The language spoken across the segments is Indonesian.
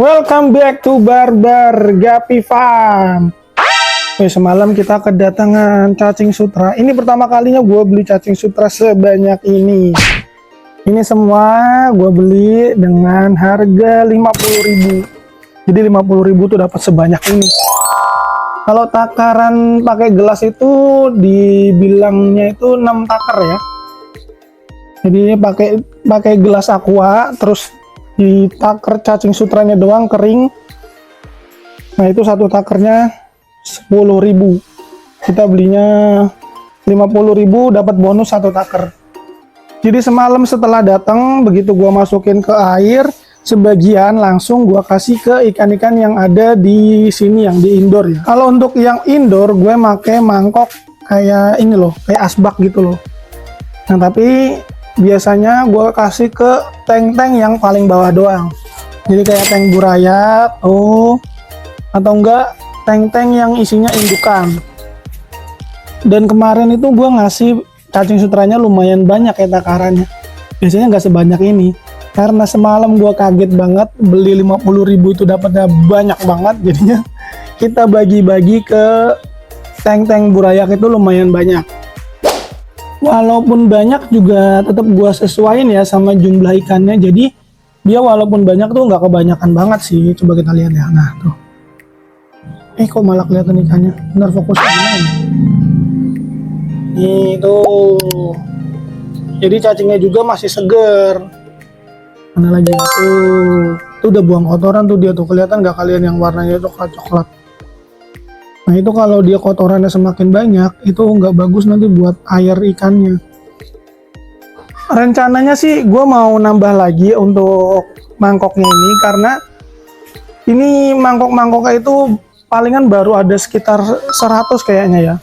Welcome back to Barbar Gapi Farm. Semalam kita kedatangan cacing sutra. Ini pertama kalinya gue beli cacing sutra sebanyak ini. Ini semua gue beli dengan harga 50.000. Jadi 50.000 tuh dapat sebanyak ini. Kalau takaran pakai gelas itu dibilangnya itu 6 takar ya. Jadi pakai gelas aqua, terus ditakar cacing sutranya doang kering. Nah itu satu takernya 10.000. Kita belinya 50.000 dapat bonus satu taker. Jadi semalam setelah datang, begitu gua masukin ke air, sebagian langsung gua kasih ke ikan-ikan yang ada di sini yang di indoor ya. Kalau untuk yang indoor gue make mangkok kayak ini loh, kayak asbak gitu loh. Nah tapi biasanya gue kasih ke tank-tank yang paling bawah doang. Jadi kayak tank buraya atau enggak tank-tank yang isinya indukan. Dan kemarin itu gue ngasih cacing sutranya lumayan banyak ya takarannya. Biasanya nggak sebanyak ini. Karena semalam gue kaget banget beli 50.000 itu dapatnya banyak banget. Jadinya kita bagi-bagi ke tank-tank burayak itu lumayan banyak. Walaupun banyak juga tetap gua sesuaiin ya sama jumlah ikannya. Jadi dia walaupun banyak tuh nggak kebanyakan banget sih. Coba kita lihat ya. Nah tuh. Kok malah kelihatan ikannya. Bener fokus aja. Nih tuh. Jadi cacingnya juga masih seger. Mana lagi tuh. Tuh udah buang kotoran tuh dia tuh. Kelihatan nggak kalian yang warnanya coklat-coklat. Nah itu kalau dia kotorannya semakin banyak, itu nggak bagus nanti buat air ikannya. Rencananya sih gue mau nambah lagi untuk mangkoknya ini, karena ini mangkok-mangkoknya itu palingan baru ada sekitar 100 kayaknya ya.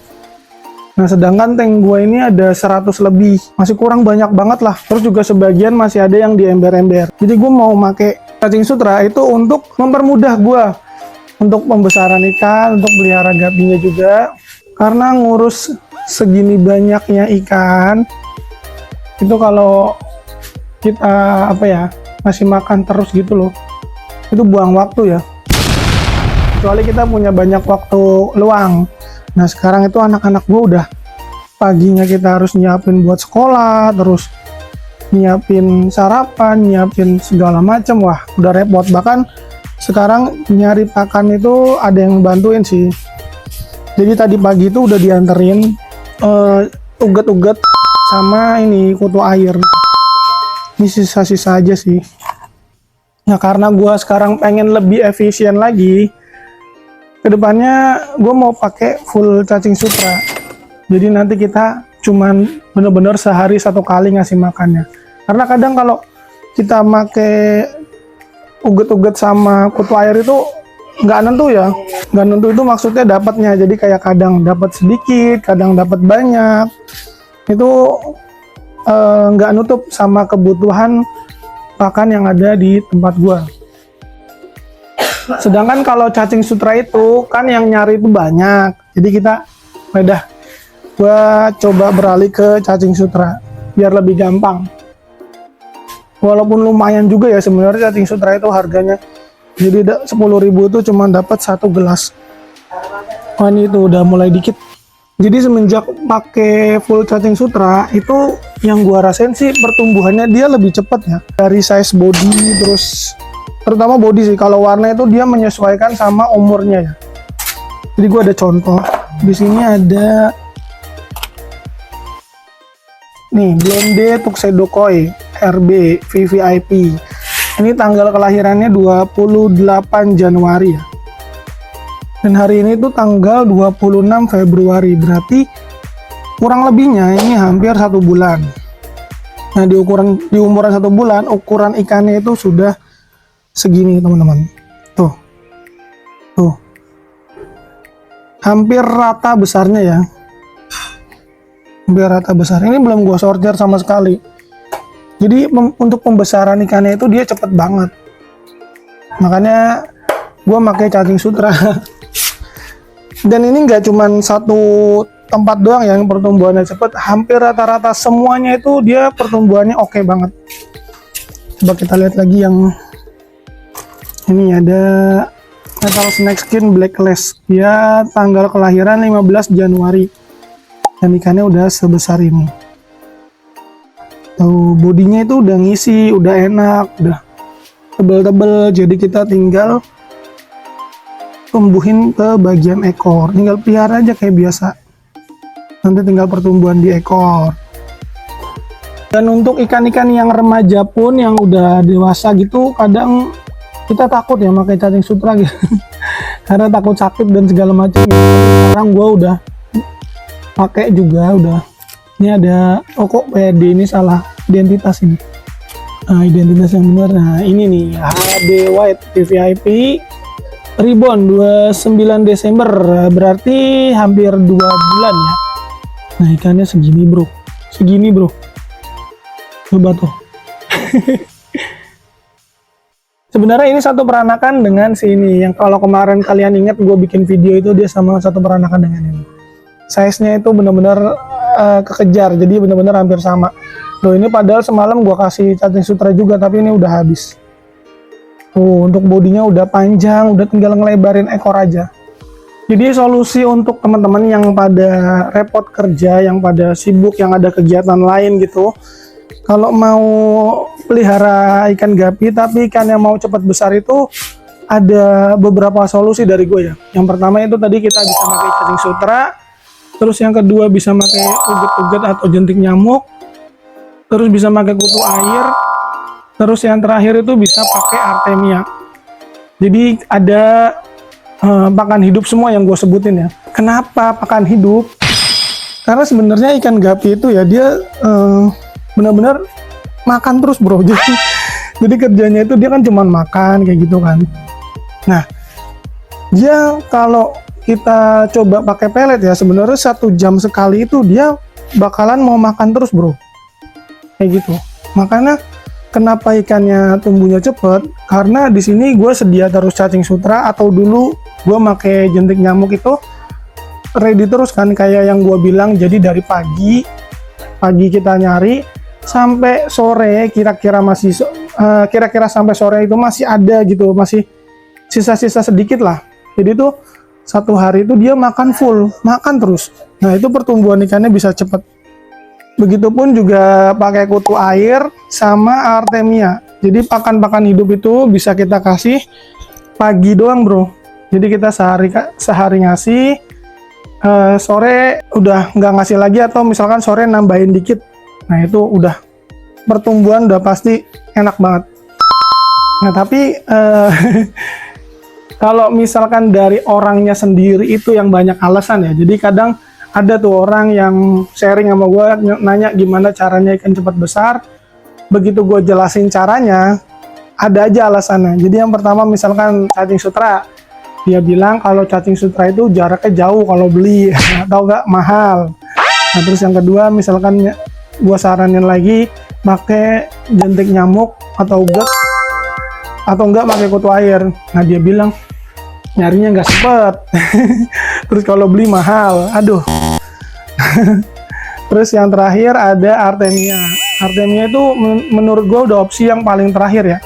Nah sedangkan tank gue ini ada 100 lebih, masih kurang banyak banget lah. Terus juga sebagian masih ada yang di ember-ember. Jadi gue mau pakai cacing sutra itu untuk mempermudah gue untuk pembesaran ikan, untuk pelihara gapinya juga. Karena ngurus segini banyaknya ikan itu kalau kita masih makan terus gitu loh, itu buang waktu ya. Kecuali kita punya banyak waktu luang. Nah sekarang itu anak-anak gue udah paginya kita harus nyiapin buat sekolah, terus nyiapin sarapan, nyiapin segala macam. Wah udah repot. Bahkan sekarang nyari pakan itu ada yang bantuin sih. Jadi tadi pagi itu udah dianterin uget-uget sama ini kutu air. Ini sisa-sisa aja sih. Nah karena gua sekarang pengen lebih efisien lagi, kedepannya gue mau pakai full cacing sutra. Jadi nanti kita cuman bener-bener sehari satu kali ngasih makannya. Karena kadang kalau kita pakai uget-uget sama kutu air itu nggak nentu ya. Nggak nentu itu maksudnya dapatnya. Jadi kayak kadang dapat sedikit, kadang dapat banyak. Itu nggak nutup sama kebutuhan pakan yang ada di tempat gua. Sedangkan kalau cacing sutra itu kan yang nyari itu banyak. Jadi kita gua coba beralih ke cacing sutra biar lebih gampang. Walaupun lumayan juga ya sebenarnya cacing sutra itu harganya. Jadi 10.000 itu cuma dapat satu gelas. Wah ini tuh udah mulai dikit. Jadi semenjak pakai full cacing sutra itu yang gua rasain sih pertumbuhannya dia lebih cepat ya. Dari size body, terus terutama body sih. Kalau warna itu dia menyesuaikan sama umurnya ya. Jadi gua ada contoh. Di sini ada nih Blonde Tuxedo Koi RB VVIP. Ini tanggal kelahirannya 28 Januari ya. Dan hari ini tuh tanggal 26 Februari. Berarti kurang lebihnya ini hampir 1 bulan. Nah di umuran 1 bulan ukuran ikannya itu sudah segini teman-teman. Tuh. Hampir rata besarnya ya. Hampir rata besar. Ini belum gua sortir sama sekali. Jadi untuk pembesaran ikannya itu dia cepet banget. Makanya gue pakai cacing sutra. Dan ini nggak cuman satu tempat doang yang pertumbuhannya cepet. Hampir rata-rata semuanya itu dia pertumbuhannya oke banget. Coba kita lihat lagi yang Ini ada Metal Snake Skin Blacklist. Dia tanggal kelahiran 15 Januari. Dan ikannya udah sebesar ini. Tuh, bodinya itu udah ngisi, udah enak, udah tebel-tebel. Jadi kita tinggal tumbuhin ke bagian ekor. Tinggal pelihara aja kayak biasa. Nanti tinggal pertumbuhan di ekor. Dan untuk ikan-ikan yang remaja pun yang udah dewasa gitu, kadang kita takut ya pakai cacing sutra gitu. Karena takut sakit dan segala macam. Sekarang gue udah pakai juga, udah. Ini ada, oh kok PD ini salah identitas ini. Nah, identitas yang benar. Nah, ini nih HD White VVIP Ribbon 29 Desember, berarti hampir 2 bulan ya. Nah, ikannya segini bro, segini bro. Coba tuh. Sebenarnya ini satu peranakan dengan si ini, yang kalau kemarin kalian ingat gue bikin video itu dia sama satu peranakan dengan ini. Size-nya itu benar-benar kekejar, jadi benar-benar hampir sama. Loh, ini padahal semalam gue kasih cacing sutra juga, tapi ini udah habis. Tuh, untuk bodinya udah panjang, udah tinggal ngelebarin ekor aja. Jadi solusi untuk teman-teman yang pada repot kerja, yang pada sibuk, yang ada kegiatan lain gitu. Kalau mau pelihara ikan gapi tapi ikan yang mau cepat besar itu ada beberapa solusi dari gue ya. Yang pertama itu tadi kita bisa pakai cacing sutra. Terus yang kedua bisa pakai uget-uget atau jentik nyamuk. Terus bisa pakai kutu air. Terus yang terakhir itu bisa pakai artemia. Jadi ada pakan hidup semua yang gue sebutin ya. Kenapa pakan hidup? Karena sebenarnya ikan gapi itu ya dia benar-benar makan terus bro. Jadi kerjanya itu dia kan cuman makan kayak gitu kan. Nah, dia kalau kita coba pakai pelet ya sebenarnya 1 jam sekali itu dia bakalan mau makan terus bro. Kayak gitu. Makanya kenapa ikannya tumbuhnya cepet? Karena di sini gue sedia terus cacing sutra, atau dulu gue pakai jentik nyamuk itu ready terus kan, kayak yang gue bilang. Jadi dari pagi kita nyari sampai sore, kira-kira sampai sore itu masih ada gitu, masih sisa-sisa sedikit lah. Jadi tuh 1 hari itu dia makan full, makan terus. Nah, itu pertumbuhan ikannya bisa cepet. Begitupun juga pakai kutu air sama artemia. Jadi pakan-pakan hidup itu bisa kita kasih pagi doang bro. Jadi kita sehari ngasih, sore udah nggak ngasih lagi, atau misalkan sore nambahin dikit. Nah, itu udah pertumbuhan udah pasti enak banget. Nah, tapi kalau misalkan dari orangnya sendiri itu yang banyak alasan ya. Jadi kadang ada tuh orang yang sharing sama gue, nanya gimana caranya ikan cepat besar. Begitu gue jelasin caranya, ada aja alasannya. Jadi yang pertama misalkan cacing sutra, dia bilang kalau cacing sutra itu jaraknya jauh kalau beli atau enggak mahal. Nah, terus yang kedua misalkan gue saranin lagi pakai jentik nyamuk atau uget, atau enggak pakai kutu air. Nah, dia bilang nyarinya nggak sempet. Terus kalau beli mahal, aduh. Terus yang terakhir ada artemia. Artemia itu menurut gue udah opsi yang paling terakhir ya,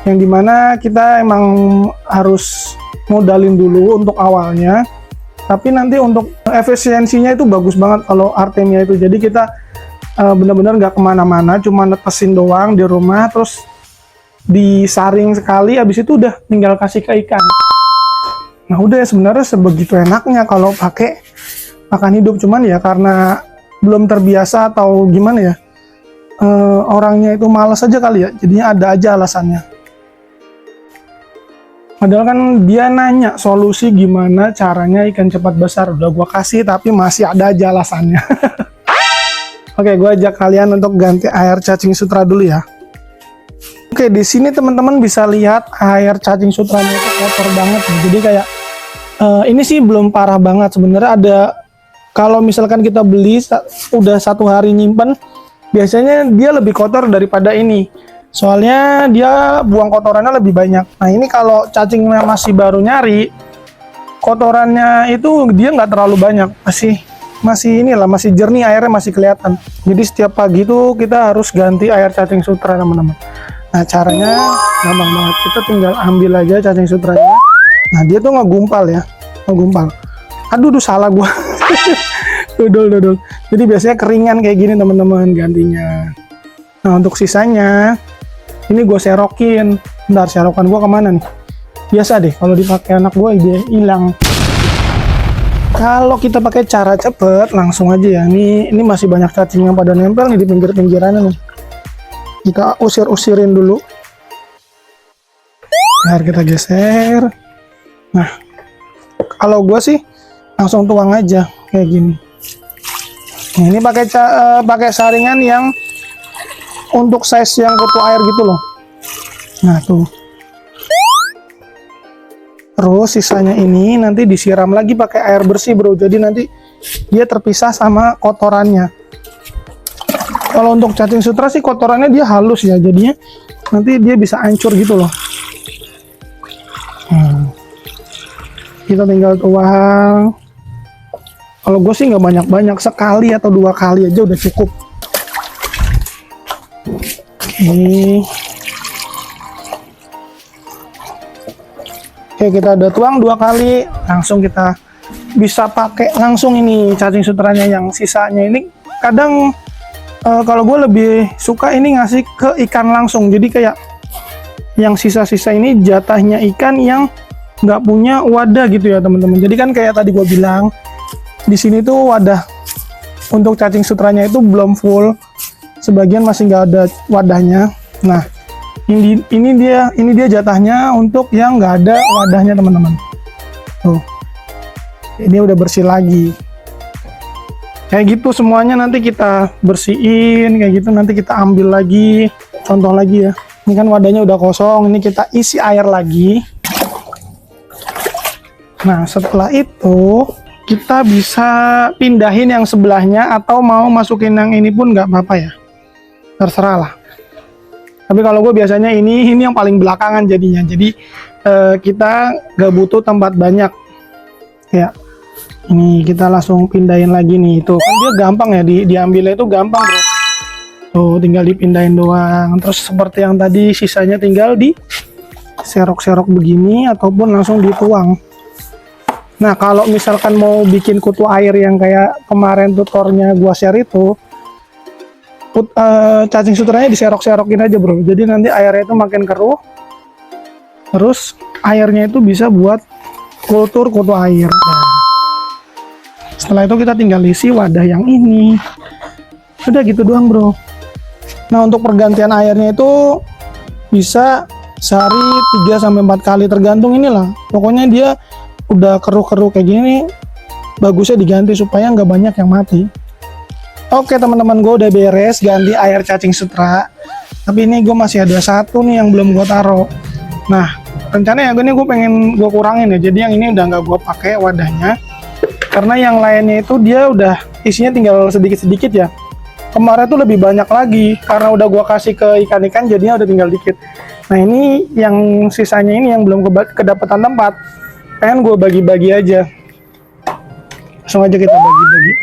yang dimana kita emang harus modalin dulu untuk awalnya, tapi nanti untuk efisiensinya itu bagus banget kalau artemia itu. Jadi kita benar-benar nggak kemana-mana, cuma netesin doang di rumah, terus disaring sekali, habis itu udah tinggal kasih ke ikan. Nah, udah ya, sebenarnya sebegitu enaknya kalau pakai pakan hidup. Cuman ya karena belum terbiasa atau gimana ya, orangnya itu malas aja kali ya, jadinya ada aja alasannya. Padahal kan dia nanya solusi gimana caranya ikan cepat besar, udah gua kasih tapi masih ada aja alasannya. Oke, gue ajak kalian untuk ganti air cacing sutra dulu ya. Oke, di sini teman-teman bisa lihat air cacing sutranya itu kotor banget nih. Jadi kayak ini sih belum parah banget sebenarnya. Ada, kalau misalkan kita beli udah 1 hari nyimpen, biasanya dia lebih kotor daripada ini. Soalnya dia buang kotorannya lebih banyak. Nah, ini kalau cacingnya masih baru nyari, kotorannya itu dia nggak terlalu banyak, masih inilah, masih jernih, airnya masih kelihatan. Jadi setiap pagi tuh kita harus ganti air cacing sutra teman-teman. Nah, caranya gampang banget. Kita tinggal ambil aja cacing sutranya. Nah, dia tuh ngegumpal ya. Ngegumpal. Aduh, salah gua. Dodol. Jadi biasanya keringan kayak gini teman-teman gantinya. Nah, untuk sisanya ini gue serokin. Bentar, serokan gue kemana nih? Biasa deh, kalau dipakai anak gue dia hilang. Kalau kita pakai cara cepet, langsung aja ya. Ini masih banyak cacing yang pada nempel nih di pinggir-pinggirannya nih. Kita usir-usirin dulu. Biar kita geser. Nah, kalau gue sih langsung tuang aja kayak gini. Nah, ini pakai saringan yang untuk size yang kutu air gitu loh. Nah tuh. Terus sisanya ini nanti disiram lagi pakai air bersih bro. Jadi nanti dia terpisah sama kotorannya. Kalau untuk cacing sutra sih kotorannya dia halus ya. Jadinya nanti dia bisa hancur gitu loh. Kita tinggal tuang. Kalau gue sih nggak banyak-banyak, sekali atau 2 kali aja udah cukup. Oke, kita udah tuang 2 kali, langsung kita bisa pakai langsung ini cacing sutranya yang sisanya ini. Kadang kalau gue lebih suka ini ngasih ke ikan langsung, jadi kayak yang sisa-sisa ini jatahnya ikan yang nggak punya wadah gitu ya teman-teman. Jadi kan kayak tadi gue bilang, di sini tuh wadah untuk cacing sutranya itu belum full, sebagian masih nggak ada wadahnya. Nah, ini dia jatahnya untuk yang nggak ada wadahnya teman-teman. Tuh, ini udah bersih lagi. Kayak gitu semuanya nanti kita bersihin, kayak gitu nanti kita ambil lagi. Contoh lagi ya. Ini kan wadahnya udah kosong, ini kita isi air lagi. Nah, setelah itu kita bisa pindahin yang sebelahnya atau mau masukin yang ini pun nggak apa-apa ya, terserah lah. Tapi kalau gue biasanya ini yang paling belakangan jadinya, jadi kita nggak butuh tempat banyak ya. Ini kita langsung pindahin lagi nih, tuh kan dia gampang ya, diambilnya itu gampang bro. Tuh tinggal dipindahin doang. Terus seperti yang tadi sisanya tinggal di serok-serok begini ataupun langsung dituang. Nah, kalau misalkan mau bikin kutu air yang kayak kemarin tutornya gua share itu, cacing sutranya diserok-serokin aja bro. Jadi nanti airnya itu makin keruh. Terus airnya itu bisa buat kultur kutu air. Nah, setelah itu kita tinggal isi wadah yang ini. Udah gitu doang bro. Nah, untuk pergantian airnya itu bisa sehari 3-4 kali tergantung inilah. Pokoknya dia udah keruh-keruh kayak gini, bagusnya diganti supaya nggak banyak yang mati. Oke teman-teman, gue udah beres ganti air cacing sutra, tapi ini gue masih ada satu nih yang belum gue taruh. Nah, rencananya gue pengen gue kurangin ya, jadi yang ini udah nggak gue pakai wadahnya, karena yang lainnya itu dia udah isinya tinggal sedikit-sedikit ya. Kemarin tuh lebih banyak lagi, karena udah gue kasih ke ikan-ikan jadinya udah tinggal dikit. Nah, ini yang sisanya ini yang belum kedapatan tempat, pengen gue bagi-bagi aja. Langsung aja kita bagi-bagi,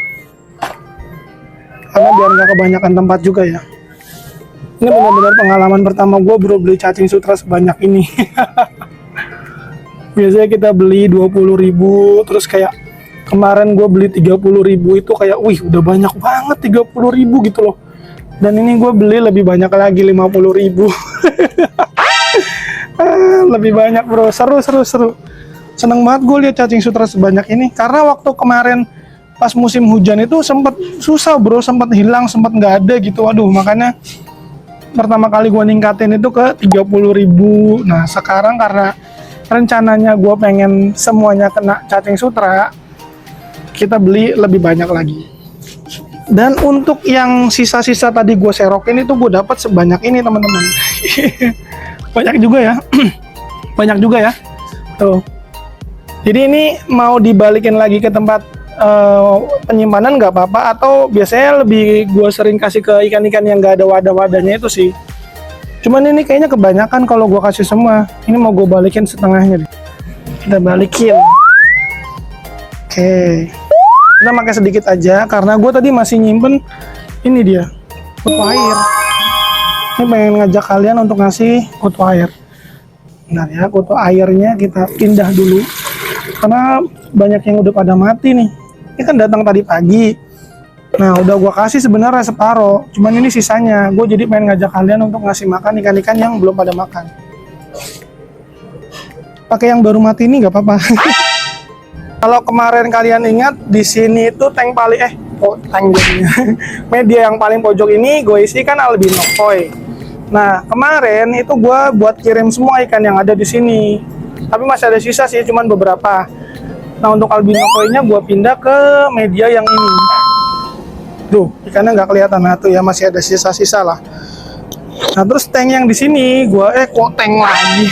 karena biar nggak kebanyakan tempat juga ya. Ini benar-benar pengalaman pertama gue bro beli cacing sutra sebanyak ini. Biasanya kita beli 20.000, terus kayak kemarin gue beli 30.000 itu kayak wih udah banyak banget 30.000 gitu loh. Dan ini gue beli lebih banyak lagi 50.000. Lebih banyak bro, seru. Seneng banget gue lihat cacing sutra sebanyak ini, karena waktu kemarin pas musim hujan itu sempat susah bro, sempat hilang, sempat nggak ada gitu. Waduh, makanya pertama kali gue ningkatin itu ke 30.000. Nah sekarang karena rencananya gue pengen semuanya kena cacing sutra, kita beli lebih banyak lagi. Dan untuk yang sisa-sisa tadi gue serokin itu gue dapat sebanyak ini teman-teman. Banyak juga ya. Banyak juga ya tuh. Jadi ini mau dibalikin lagi ke tempat penyimpanan nggak apa-apa, atau biasanya lebih gue sering kasih ke ikan-ikan yang nggak ada wadah-wadahnya itu sih. Cuman ini kayaknya kebanyakan kalau gue kasih semua. Ini mau gue balikin setengahnya deh. Kita balikin. Oke, kita pakai sedikit aja karena gue tadi masih nyimpen ini dia kutu air. Ini pengen ngajak kalian untuk ngasih kutu air. Bentar ya, kutu airnya kita pindah dulu. Karena banyak yang udah pada mati nih. Ini kan datang tadi pagi. Nah, udah gua kasih sebenarnya separoh. Cuman ini sisanya. Gue jadi pengen ngajak kalian untuk ngasih makan ikan-ikan yang belum pada makan. Pakai yang baru mati ini nggak apa-apa. Kalau kemarin kalian ingat, di sini itu tank paling tank jadinya. Media yang paling pojok ini gue isi kan albino koi. Nah, kemarin itu gue buat kirim semua ikan yang ada di sini. Tapi masih ada sisa sih, cuman beberapa. Nah, untuk albino koi-nya gue pindah ke media yang ini. Tuh, ikannya nggak kelihatan. Nah, tuh ya masih ada sisa-sisa lah. Nah, terus tank yang di sini gue kok tank lagi.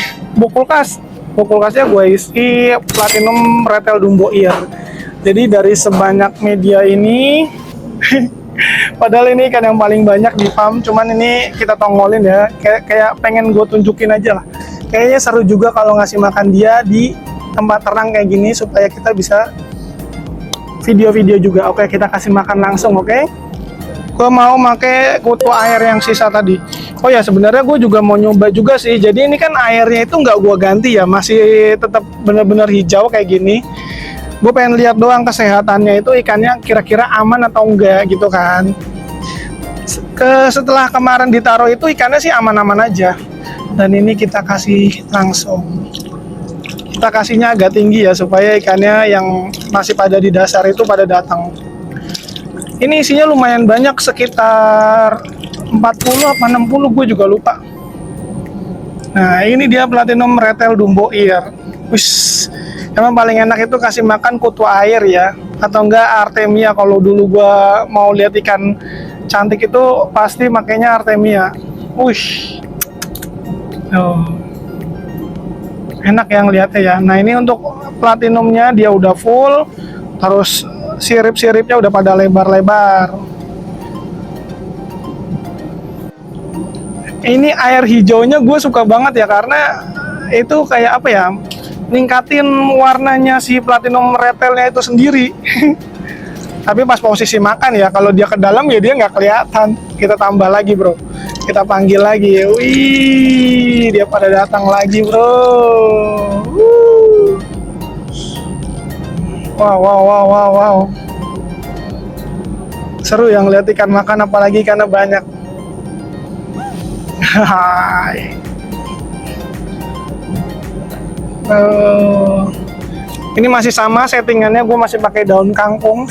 Kulkasnya gue isi platinum retel dumbo ear. Jadi dari sebanyak media ini padahal ini ikan yang paling banyak di farm, cuman ini kita tongolin ya, kayak pengen gue tunjukin aja lah. Kayaknya seru juga kalau ngasih makan dia di tempat terang kayak gini supaya kita bisa video-video juga. Oke, kita kasih makan langsung. Oke, gue mau pakai kutu air yang sisa tadi. Oh ya, sebenarnya gue juga mau nyoba juga sih. Jadi ini kan airnya itu nggak gue ganti ya, masih tetap bener-bener hijau kayak gini. Gue pengen lihat doang kesehatannya itu ikannya kira-kira aman atau enggak gitu kan. Setelah kemarin ditaruh itu ikannya sih aman-aman aja. Dan ini kita kasih langsung. Kita kasihnya agak tinggi ya supaya ikannya yang masih pada di dasar itu pada datang. Ini isinya lumayan banyak, sekitar 40 apa 60, gue juga lupa. Nah, ini dia platinum retel dumbo ear. Wis, emang paling enak itu kasih makan kutu air ya, atau enggak artemia. Kalau dulu gue mau lihat ikan cantik itu pasti makainya artemia. Wush, oh, enak yang lihatnya ya. Nah, ini untuk platinumnya dia udah full, terus sirip-siripnya udah pada lebar-lebar. Ini air hijaunya gue suka banget ya, karena itu kayak apa ya, ningkatin warnanya si platinum retelnya itu sendiri. Tapi pas posisi makan ya, kalau dia ke dalam ya dia nggak kelihatan. Kita tambah lagi bro, kita panggil lagi. Wih, dia pada datang lagi bro. Wow. Seru yang lihat ikan makan, apalagi karena banyak. Hai. Ini masih sama settingannya, gue masih pakai daun kangkung.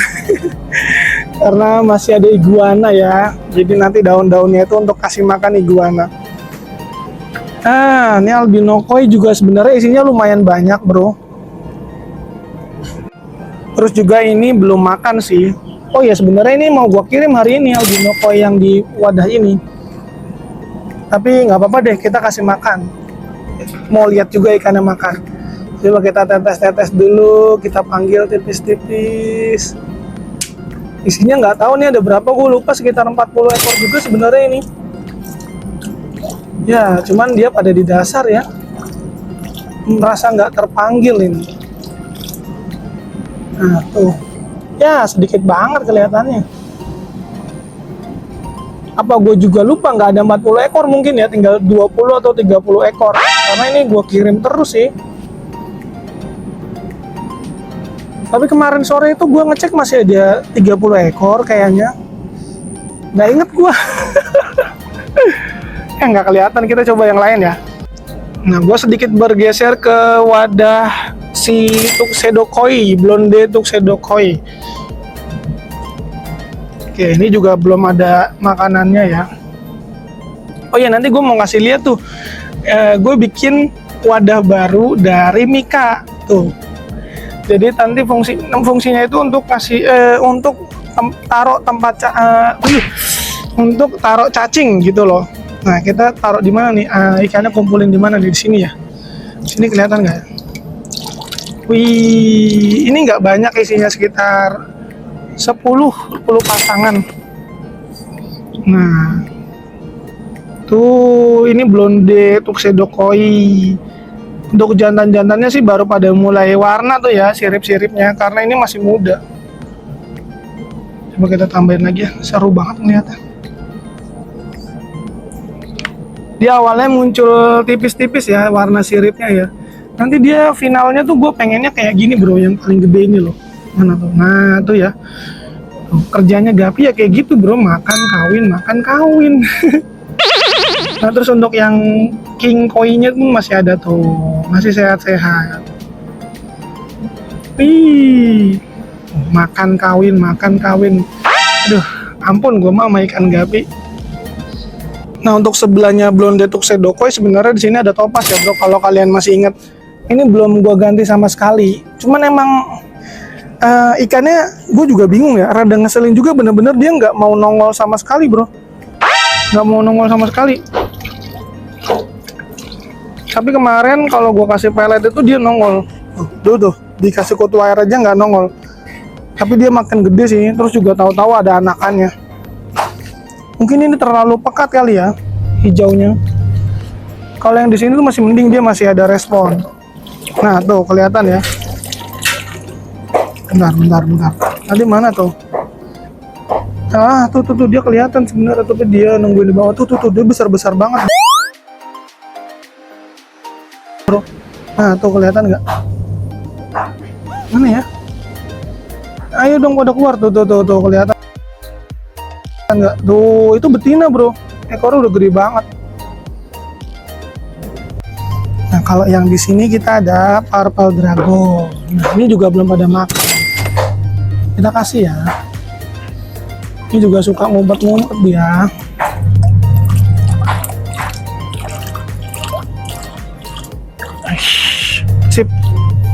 Karena masih ada iguana ya. Jadi nanti daun-daunnya itu untuk kasih makan iguana. Ah, ini albino koi juga sebenarnya isinya lumayan banyak, bro. Terus juga ini belum makan sih. Oh ya, sebenarnya ini mau gue kirim hari ini albino koi yang di wadah ini. Tapi nggak apa-apa deh, kita kasih makan. Mau lihat juga ikannya makan. Coba kita tetes-tetes dulu, kita panggil tipis-tipis. Isinya nggak tahu nih ada berapa, gue lupa, sekitar 40 ekor juga sebenarnya ini. Ya, cuman dia pada di dasar ya. Merasa nggak terpanggil ini. Nah, tuh. Ya, sedikit banget kelihatannya. Apa gue juga lupa nggak ada 40 ekor mungkin ya, tinggal 20 atau 30 ekor. Karena ini gue kirim terus sih. Tapi kemarin sore itu gue ngecek masih ada 30 ekor kayaknya. Nggak inget gue. Nggak kelihatan, kita coba yang lain ya. Nah, gue sedikit bergeser ke wadah si tuxedo koi, blonde tuxedo koi. Oke, ini juga belum ada makanannya ya. Oh ya, nanti gue mau ngasih lihat tuh. Gue bikin wadah baru dari Mika tuh. Jadi nanti fungsinya itu untuk kasih untuk taruh tempat untuk taruh cacing gitu loh. Nah, kita taruh di mana nih? Ikannya kumpulin di mana nih? Di sini ya. Di sini kelihatan nggak? Wih, ini nggak banyak isinya, sekitar 10 pasangan. Nah, tuh ini blonde tuxedo koi. Untuk jantan-jantannya sih baru pada mulai warna tuh ya, sirip-siripnya, karena ini masih muda. Coba kita tambahin lagi ya, seru banget ngeliatnya. Dia awalnya muncul tipis-tipis ya warna siripnya ya. Nanti dia finalnya tuh gue pengennya kayak gini bro, yang paling gede ini loh. Mana tuh? Nah tuh ya. Tuh, kerjanya Gapi ya kayak gitu bro, makan kawin makan kawin. Nah terus untuk yang king koi-nya tuh masih ada tuh, masih sehat-sehat. Wih, makan kawin makan kawin. Aduh, ampun gue mah sama ikan Gapi. Nah untuk sebelahnya Blonde Tuxedo Koi sebenarnya di sini ada topas ya bro. Kalau kalian masih ingat, ini belum gua ganti sama sekali. Cuman emang ikannya gue juga bingung ya. Rada ngeselin juga, bener-bener dia nggak mau nongol sama sekali bro. Nggak mau nongol sama sekali. Tapi kemarin kalau gua kasih pelet itu dia nongol. Tuh dikasih kutu air aja nggak nongol. Tapi dia makin gede sih. Terus juga tahu-tahu ada anakannya. Mungkin ini terlalu pekat kali ya hijaunya. Kalau yang di sini tuh masih mending, dia masih ada respon. Nah tuh kelihatan ya. Bentar. Tadi mana tuh? Ah tuh dia kelihatan sebenarnya, tapi dia nungguin di bawah. Tuh dia besar banget. Bro. Nah tuh kelihatan nggak? Mana ya? Ayo dong pada keluar tuh kelihatan. Enggak tuh, itu betina bro, ekornya udah gede banget. Nah kalau yang di sini kita ada Purple Dragon. Nah ini juga belum pada makan, kita kasih ya. Ini juga suka ngumpet-ngumpet dia. Sip,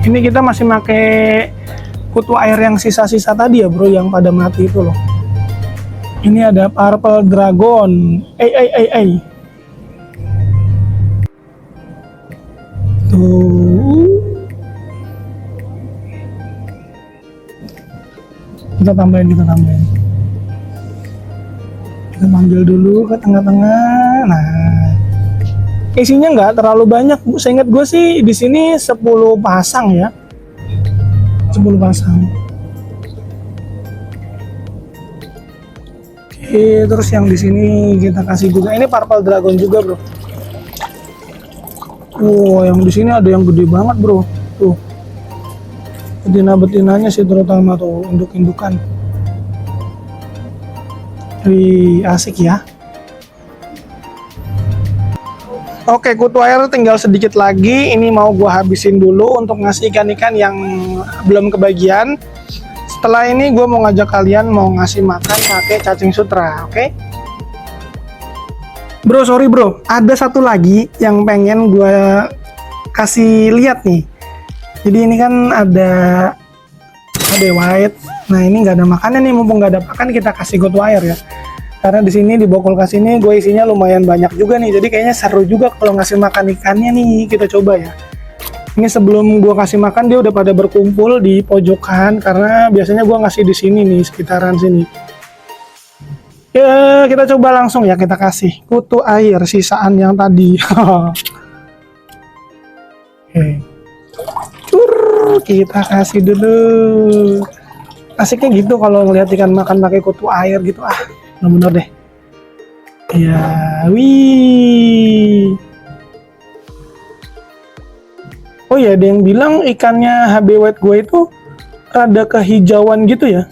ini kita masih pakai kutu air yang sisa-sisa tadi ya bro, yang pada mati itu loh. Ini ada Purple Dragon. Tuh. Kita tambahin. Kita ambil dulu ke tengah-tengah. Nah, isinya nggak terlalu banyak. Seingat gue sih di sini 10 pasang ya. 10 pasang. Oke, terus yang di sini kita kasih juga. Ini Purple Dragon juga, bro. Wow, yang di sini ada yang gede banget, bro. Tuh. Betina-betinanya sih terutama tuh, induk-indukan. Wih, asik ya. Oke, kutu air tinggal sedikit lagi. Ini mau gua habisin dulu untuk ngasih ikan-ikan yang belum kebagian. Setelah ini gue mau ngajak kalian mau ngasih makan pakai cacing sutra, oke? Bro, sorry bro, ada satu lagi yang pengen gue kasih lihat nih. Jadi ini kan ada white. Nah ini nggak ada makannya nih, mumpung nggak ada makan kita kasih kutu air ya. Karena di sini di bokol kulkas ini gue isinya lumayan banyak juga nih. Jadi kayaknya seru juga kalau ngasih makan ikannya nih. Kita coba ya. Ini sebelum gua kasih makan dia udah pada berkumpul di pojokan karena biasanya gua ngasih di sini nih, sekitaran sini. Ya, kita coba langsung ya, kita kasih kutu air sisaan yang tadi. Oke. Kita kasih dulu. Asiknya gitu kalau ngeliat ikan makan pakai kutu air gitu. Bener-bener deh. Ya, wih. Oh ya, ada yang bilang ikannya HB White gue itu rada kehijauan gitu ya.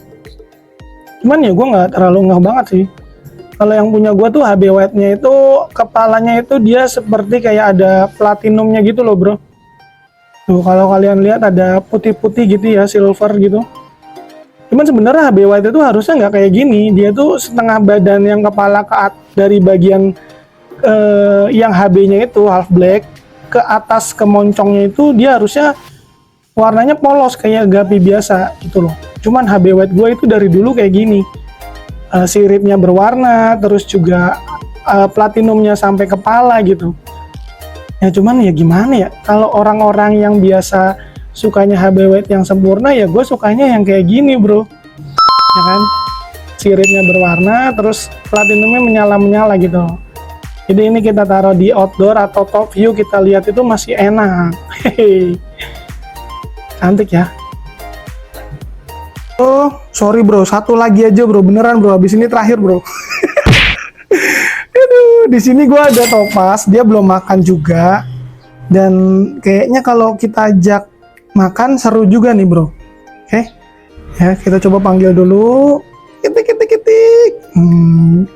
Cuman ya gue nggak terlalu ngeh banget sih. Kalau yang punya gue tuh HB White-nya itu kepalanya itu dia seperti kayak ada platinumnya gitu loh bro. Tuh kalau kalian lihat ada putih-putih gitu ya, silver gitu. Cuman sebenarnya HB White itu harusnya nggak kayak gini. Dia tuh setengah badan yang kepala dari bagian yang HB-nya itu half black. Ke atas ke moncongnya itu dia harusnya warnanya polos kayak Gapi biasa gitu loh. Cuman HB White gue itu dari dulu kayak gini, siripnya berwarna, terus juga platinumnya sampai kepala gitu ya. Cuman ya gimana ya, kalau orang-orang yang biasa sukanya HB White yang sempurna, ya gue sukanya yang kayak gini bro, ya kan, siripnya berwarna terus platinumnya menyala-menyala gitu loh. Jadi ini kita taruh di outdoor atau top view, kita lihat itu masih enak. Hehehe. Cantik ya. Oh, sorry bro, satu lagi aja bro, beneran bro, habis ini terakhir bro. Aduh, Di sini gua ada Topaz, dia belum makan juga. Dan kayaknya kalau kita ajak makan seru juga nih, Bro. Oke. Ya, kita coba panggil dulu. Ketik ketik ketik.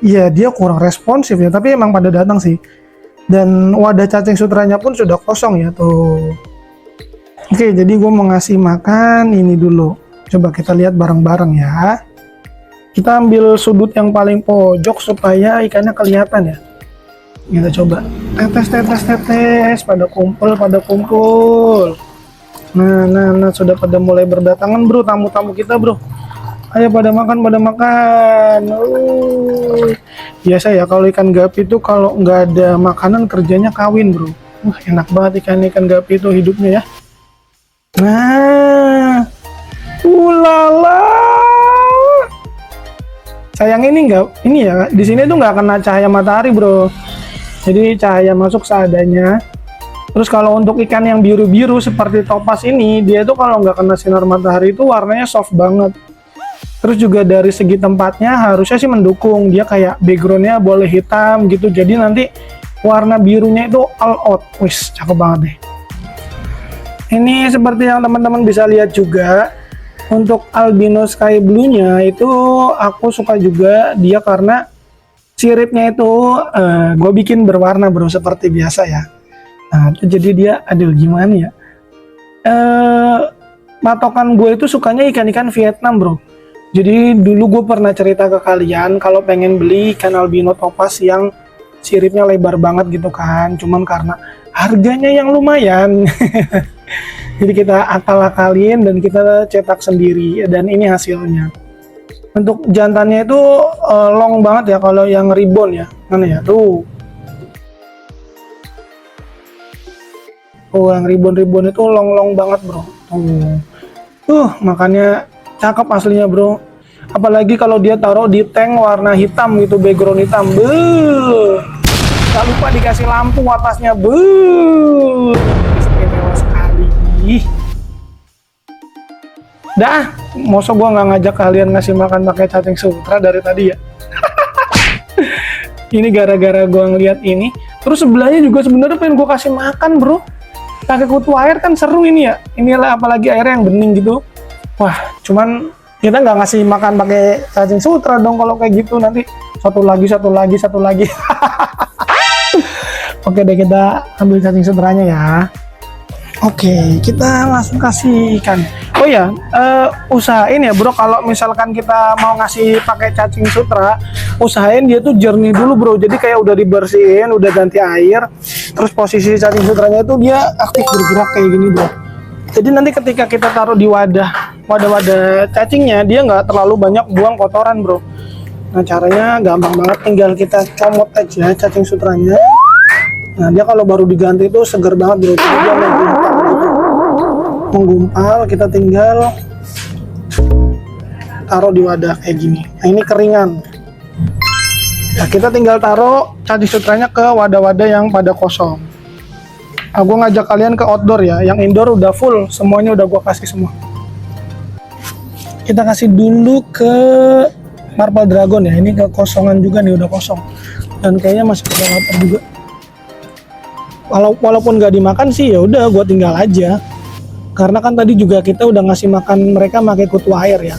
Iya, dia kurang responsif ya, tapi emang pada datang sih. Dan wadah cacing sutranya pun sudah kosong ya tuh. Oke, jadi gue mau ngasih makan ini dulu. Coba kita lihat bareng-bareng ya. Kita ambil sudut yang paling pojok supaya ikannya kelihatan ya. Kita coba tetes tetes tetes, pada kumpul. Nah, sudah pada mulai berdatangan, Bro, tamu-tamu kita, Bro. Ayo pada makan. Biasa ya kalau ikan gapi itu kalau nggak ada makanan kerjanya kawin, Bro. Enak banget ikan gapi itu hidupnya ya. Nah, ulala. Sayang ini ya di sini tuh nggak kena cahaya matahari, Bro. Jadi cahaya masuk seadanya. Terus kalau untuk ikan yang biru-biru seperti Topaz ini, dia tuh kalau nggak kena sinar matahari itu warnanya soft banget. Terus juga dari segi tempatnya harusnya sih mendukung, dia kayak backgroundnya boleh hitam gitu, jadi nanti warna birunya itu all out. Wis, cakep banget deh. Ini seperti yang teman-teman bisa lihat juga, untuk albino sky blue nya itu aku suka juga dia karena siripnya itu gue bikin berwarna, Bro, seperti biasa ya. Nah itu jadi dia, aduh gimana ya, patokan gue itu sukanya ikan-ikan Vietnam, Bro. Jadi dulu gue pernah cerita ke kalian kalau pengen beli ikan albino Topaz yang siripnya lebar banget gitu kan, cuman karena harganya yang lumayan jadi kita akal-akalin dan kita cetak sendiri, dan ini hasilnya. Untuk jantannya itu long banget ya kalau yang ribbon ya. Mana ya tuh, yang ribbon itu long banget, Bro. Makanya cakep aslinya, Bro. Apalagi kalau dia taruh di tank warna hitam gitu, background hitam. Gak lupa dikasih lampu atasnya. Istimewa sekali. Dah, masa gua nggak ngajak kalian ngasih makan pakai cacing sutra dari tadi ya. Ini gara-gara gua ngeliat ini. Terus sebelahnya juga sebenarnya pengen gua kasih makan, Bro. Pakai kutu air kan seru ini ya. Inilah apalagi airnya yang bening gitu. Wah, cuman kita nggak ngasih makan pakai cacing sutra dong kalau kayak gitu, nanti satu lagi. Oke deh, kita ambil cacing sutranya ya. Oke, kita langsung kasih ikan. Oh ya, usahain ya, Bro, kalau misalkan kita mau ngasih pakai cacing sutra, usahain dia tuh jernih dulu, Bro. Jadi kayak udah dibersihin, udah ganti air, terus posisi cacing sutranya itu dia aktif bergerak kayak gini, Bro. Jadi nanti ketika kita taruh di wadah cacingnya, dia nggak terlalu banyak buang kotoran, Bro. Nah caranya gampang banget, tinggal kita comot aja cacing sutranya. Nah dia kalau baru diganti itu seger banget, Bro. Jadi dia menggumpal, kita tinggal taruh di wadah kayak gini. Nah ini keringan. Nah kita tinggal taruh cacing sutranya ke wadah-wadah yang pada kosong. Gue ngajak kalian ke outdoor ya, yang indoor udah full, semuanya udah gue kasih semua. Kita kasih dulu ke Marble Dragon ya, ini kekosongan juga nih, udah kosong. Dan kayaknya masih pada lapar juga. Walaupun gak dimakan sih ya udah gue tinggal aja. Karena kan tadi juga kita udah ngasih makan mereka pakai kutu air ya.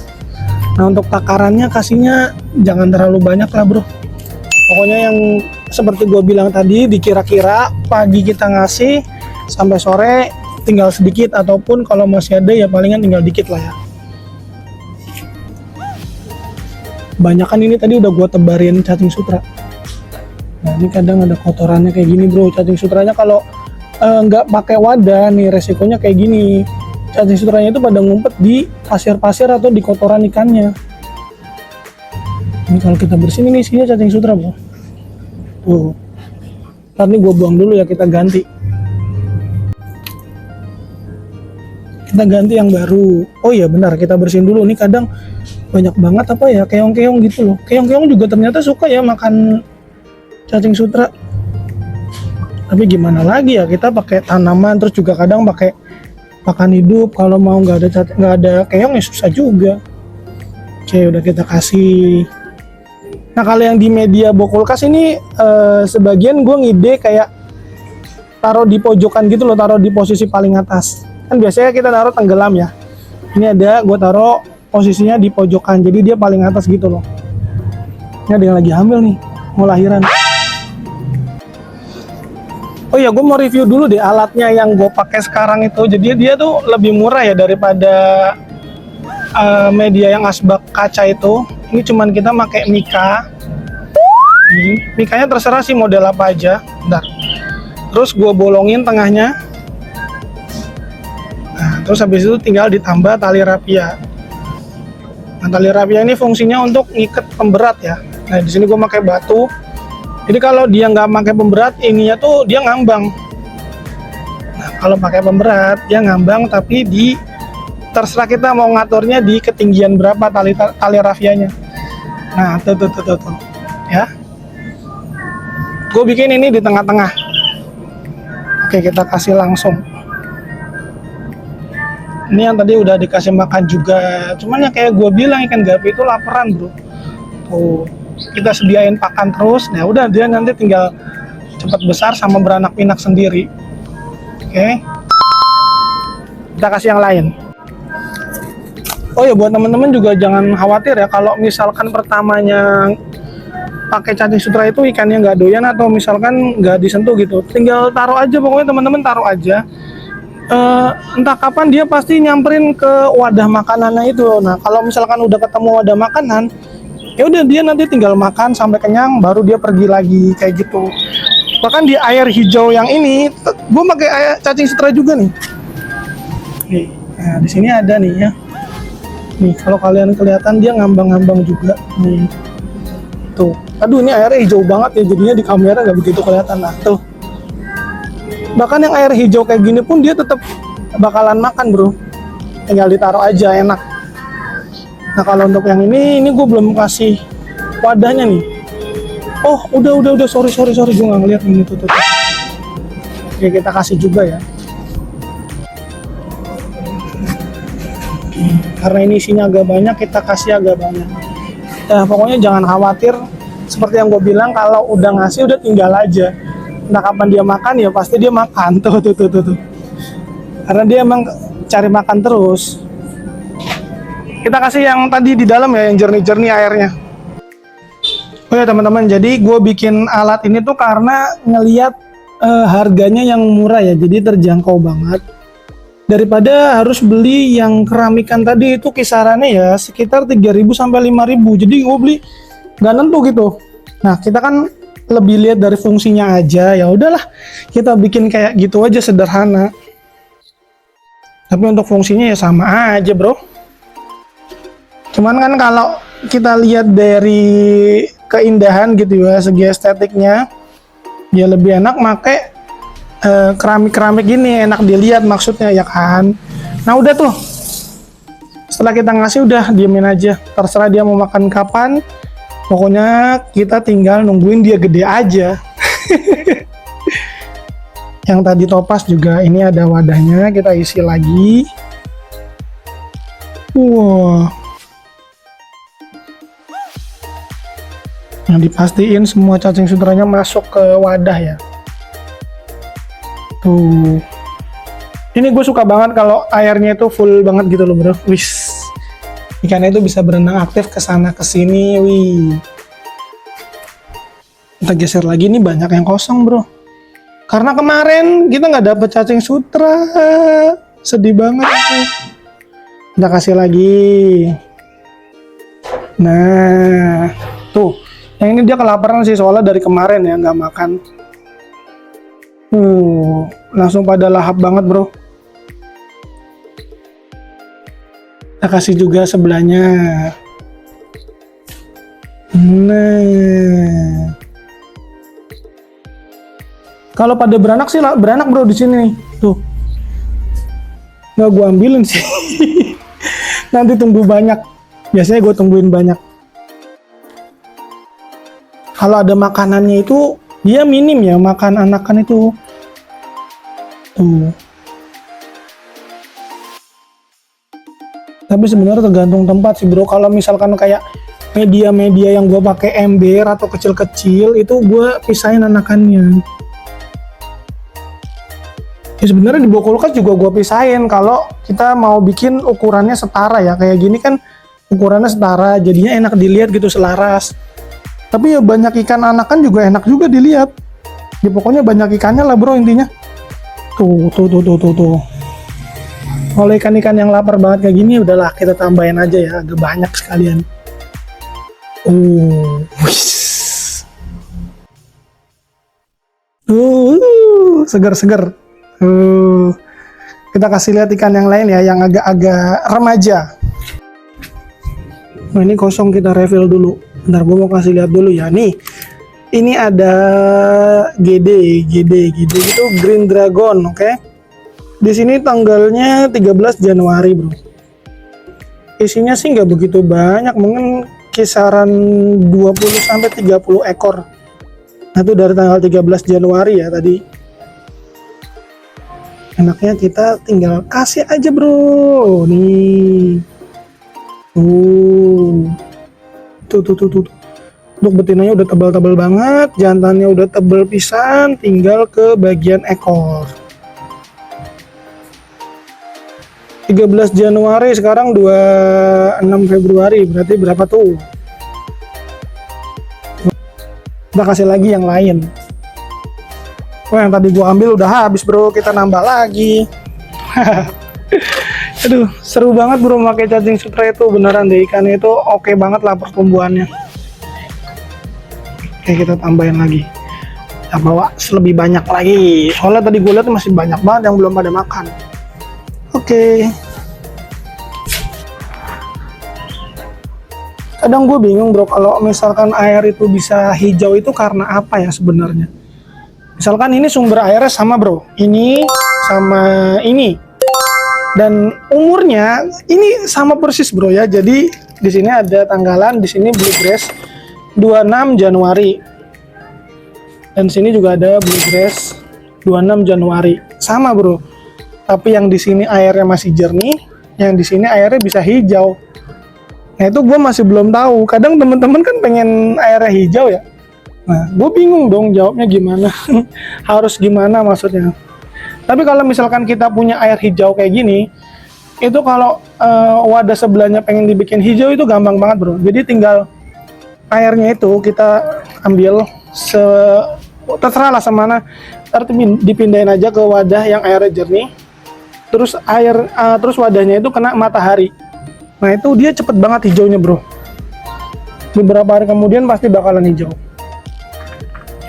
Nah untuk takarannya kasihnya jangan terlalu banyak lah, Bro. Pokoknya yang seperti gue bilang tadi, dikira-kira pagi kita ngasih sampai sore tinggal sedikit, ataupun kalau masih ada ya palingan tinggal dikit lah ya. Banyakan ini tadi udah gue tebarin cacing sutra. Nah ini kadang ada kotorannya kayak gini, Bro. Cacing sutranya kalau nggak pakai wadah nih resikonya kayak gini. Cacing sutranya itu pada ngumpet di pasir-pasir atau di kotoran ikannya. Ini kalau kita bersihin ini isinya cacing sutra, Bro. Tuh. Ntar nih gue buang dulu ya, kita ganti. Kita ganti yang baru. Oh iya benar, kita bersihin dulu. Ini kadang banyak banget apa ya, keong-keong gitu loh. Keong-keong juga ternyata suka ya makan cacing sutra. Tapi gimana lagi ya, kita pakai tanaman, terus juga kadang pakai pakan hidup. Kalau mau nggak ada keong ya susah juga. Oke, udah kita kasih Nah kalau yang di media box kulkas ini sebagian gue ngide kayak taruh di pojokan gitu loh, taruh di posisi paling atas. Kan biasanya kita taruh tenggelam ya. Ini ada gue taruh posisinya di pojokan, jadi dia paling atas gitu loh. Ini ada yang lagi hamil nih, mau lahiran. Oh iya, gue mau review dulu deh alatnya yang gue pakai sekarang itu. Jadi dia tuh lebih murah ya daripada media yang asbak kaca itu. Ini cuman kita pakai mika. Mikanya terserah sih model apa aja. Bentar. Terus gue bolongin tengahnya. Nah, terus habis itu tinggal ditambah tali rapia. Nah, tali rapia ini fungsinya untuk ngiket pemberat ya. Nah, di sini gue pakai batu. Jadi kalau dia nggak pakai pemberat, ininya tuh dia ngambang. Nah, kalau pakai pemberat, dia ngambang tapi terserah kita mau ngaturnya di ketinggian berapa tali rafianya. Nah, tuh. Ya. Gue bikin ini di tengah-tengah. Oke, kita kasih langsung. Ini yang tadi udah dikasih makan juga. Cuman ya kayak gue bilang, ikan gapi itu laparan, bro. Tuh. Kita sediain pakan terus, nah udah dia nanti tinggal cepat besar sama beranak pinak sendiri. Oke. Kita kasih yang lain. Oh ya, buat teman-teman juga jangan khawatir ya kalau misalkan pertamanya pakai cacing sutra itu ikannya nggak doyan atau misalkan nggak disentuh gitu, tinggal taruh aja, pokoknya teman-teman taruh aja. Entah kapan dia pasti nyamperin ke wadah makanannya itu. Nah kalau misalkan udah ketemu wadah makanan, ya udah dia nanti tinggal makan sampai kenyang baru dia pergi lagi kayak gitu. Bahkan di air hijau yang ini gue pakai air cacing sutra juga nih. Nah di sini ada nih ya. Nih kalau kalian kelihatan dia ngambang-ngambang juga nih. Tuh. Aduh ini airnya hijau banget ya, jadinya di kamera nggak begitu kelihatan. Nah tuh. Bahkan yang air hijau kayak gini pun dia tetap bakalan makan, bro. Tinggal ditaruh aja, enak. Nah kalau untuk yang ini gue belum kasih wadahnya nih. Oh udah sorry gue nggak ngeliat ini tuh. Oke kita kasih juga ya. Karena ini isinya agak banyak, kita kasih agak banyak. Nah pokoknya jangan khawatir. Seperti yang gue bilang, kalau udah ngasih udah tinggal aja. Nah kapan dia makan ya pasti dia makan tuh. Karena dia emang cari makan terus. Kita kasih yang tadi di dalam ya, yang jernih-jernih airnya. Oh ya teman-teman, jadi gue bikin alat ini tuh karena ngelihat harganya yang murah ya, jadi terjangkau banget. Daripada harus beli yang keramikan tadi itu kisarannya ya sekitar 3.000 sampai 5.000. Jadi gue beli nggak nentu gitu. Nah kita kan lebih lihat dari fungsinya aja, ya udahlah kita bikin kayak gitu aja sederhana. Tapi untuk fungsinya ya sama aja, bro. Cuman kan kalau kita lihat dari keindahan gitu ya, segi estetiknya, ya lebih enak make keramik-keramik gini, enak dilihat maksudnya ya kan. Nah udah tuh, setelah kita ngasih udah diemin aja, terserah dia mau makan kapan. Pokoknya kita tinggal nungguin dia gede aja. Yang tadi topas juga ini ada wadahnya, kita isi lagi. Wow. Yang dipastiin semua cacing sutranya masuk ke wadah ya. Tuh. Ini gue suka banget kalau airnya itu full banget gitu loh, bro. Wis. Ikannya itu bisa berenang aktif ke sana ke sini, wih. Kita geser lagi, nih banyak yang kosong, bro. Karena kemarin kita nggak dapet cacing sutra. Sedih banget. Kita kasih lagi. Nah, tuh. Yang ini dia kelaparan sih soalnya dari kemarin ya nggak makan. Langsung pada lahap banget, bro. Kita kasih juga sebelahnya. Nah, kalau pada beranak sih beranak, bro, di sini. Tuh, nggak gue ambilin sih. Nanti tunggu banyak. Biasanya gue tungguin banyak. Kalau ada makanannya itu dia minim ya, makan anakan itu. Tuh. Tapi sebenarnya tergantung tempat sih, bro. Kalau misalkan kayak media-media yang gue pakai ember atau kecil-kecil itu gue pisahin anakannya. Ya sebenarnya di bawah kulkas juga gue pisahin kalau kita mau bikin ukurannya setara ya, kayak gini kan ukurannya setara, jadinya enak dilihat gitu, selaras. Tapi ya banyak ikan anakan juga enak juga dilihat. Ya pokoknya banyak ikannya lah bro intinya. Tuh. Kalau ikan-ikan yang lapar banget kayak gini, udahlah kita tambahin aja ya, agak banyak sekalian. Seger. Kita kasih lihat ikan yang lain ya, yang agak-agak remaja. Nah, ini kosong, kita refill dulu. Bentar, gue mau kasih lihat dulu ya. Nih, ini ada GD itu Green Dragon, oke? Di sini tanggalnya 13 Januari, bro. Isinya sih nggak begitu banyak, mungkin kisaran 20 sampai 30 ekor. Nah, itu dari tanggal 13 Januari ya tadi. Enaknya kita tinggal kasih aja, bro. Nih. Tuh. Untuk betinanya udah tebal-tebal banget, jantannya udah tebal pisan, tinggal ke bagian ekor. 13 Januari, sekarang 26 Februari, berarti berapa tuh? Kita kasih lagi yang lain. Wah, yang tadi gua ambil udah habis, bro, kita nambah lagi. Aduh, seru banget bro pakai cacing sutra itu, beneran deh, ikannya itu oke banget lah pertumbuhannya. Oke, kita tambahin lagi. Kita bawa lebih banyak lagi, soalnya tadi gue lihat masih banyak banget yang belum pada makan. Oke. Kadang gue bingung bro, kalau misalkan air itu bisa hijau itu karena apa ya sebenarnya? Misalkan ini sumber airnya sama bro, ini sama ini, dan umurnya ini sama persis bro ya. Jadi di sini ada tanggalan, di sini bluegrass 26 Januari, dan sini juga ada bluegrass 26 Januari, sama bro. Tapi yang di sini airnya masih jernih, yang di sini airnya bisa hijau. Nah itu gue masih belum tahu. Kadang temen-temen kan pengen airnya hijau ya. Nah gue bingung dong jawabnya gimana. Harus gimana maksudnya. Tapi kalau misalkan kita punya air hijau kayak gini, itu kalau wadah sebelahnya pengen dibikin hijau itu gampang banget bro. Jadi tinggal airnya itu kita ambil terserah lah semana, dipindahin aja ke wadah yang airnya jernih. Terus terus wadahnya itu kena matahari. Nah itu dia cepet banget hijaunya bro. Beberapa hari kemudian pasti bakalan hijau.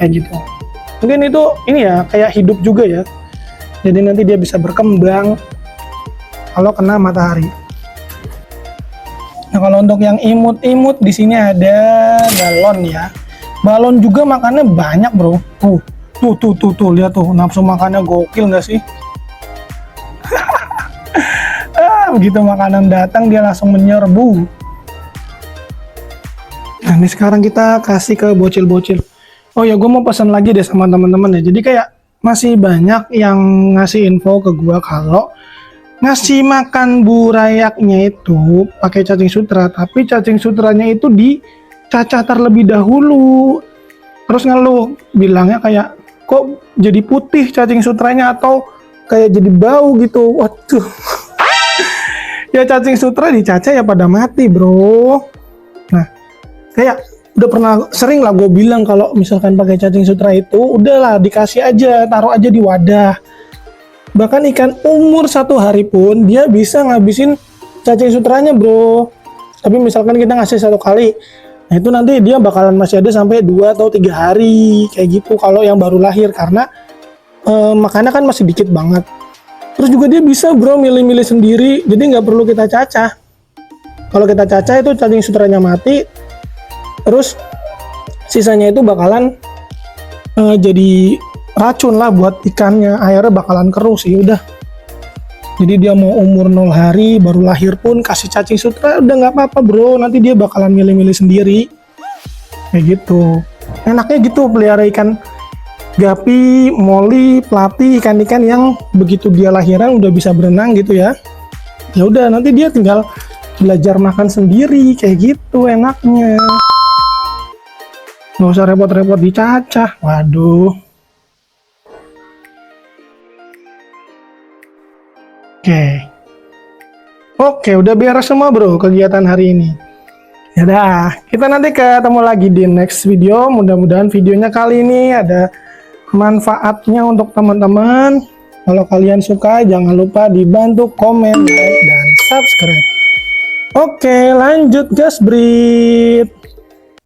Kayak gitu. Mungkin itu ini ya kayak hidup juga ya. Jadi nanti dia bisa berkembang kalau kena matahari. Nah kalau untuk yang imut-imut di sini ada balon ya. Balon juga makannya banyak bro. Tuh lihat tuh, nafsu makannya gokil nggak sih? Begitu makanan datang dia langsung menyerbu. Nah ini sekarang kita kasih ke bocil-bocil. Oh ya, gue mau pesan lagi deh sama teman-teman ya. Jadi kayak masih banyak yang ngasih info ke gue kalau ngasih makan burayaknya itu pakai cacing sutra, tapi cacing sutranya itu dicacah terlebih dahulu. Terus ngeluh, bilangnya kayak kok jadi putih cacing sutranya atau kayak jadi bau gitu. Waduh. Ya cacing sutra dicacah ya pada mati bro. Nah kayak udah pernah sering lah gue bilang kalau misalkan pakai cacing sutra itu udahlah dikasih aja, taruh aja di wadah. Bahkan ikan umur 1 hari pun dia bisa ngabisin cacing sutranya bro. Tapi misalkan kita ngasih 1 kali, nah itu nanti dia bakalan masih ada sampai 2 atau 3 hari kayak gitu kalau yang baru lahir, karena makannya kan masih dikit banget. Terus juga dia bisa bro milih-milih sendiri, jadi nggak perlu kita cacah. Kalau kita cacah itu cacing sutranya mati, terus sisanya itu bakalan jadi racun lah buat ikannya, airnya bakalan keruh sih udah. Jadi dia mau umur 0 hari baru lahir pun kasih cacing sutra udah nggak apa-apa bro, nanti dia bakalan milih-milih sendiri kayak gitu. Enaknya gitu pelihara ikan gapi, moli, pelapi, ikan-ikan yang begitu dia lahiran udah bisa berenang gitu ya. Ya udah nanti dia tinggal belajar makan sendiri kayak gitu enaknya. Nggak usah repot-repot dicacah. Waduh. Oke, udah beres semua bro kegiatan hari ini. Ya dah, kita nanti ketemu lagi di next video. Mudah-mudahan videonya kali ini ada manfaatnya untuk teman-teman. Kalau kalian suka, jangan lupa dibantu komen, like, dan subscribe. Oke, lanjut gasbrit.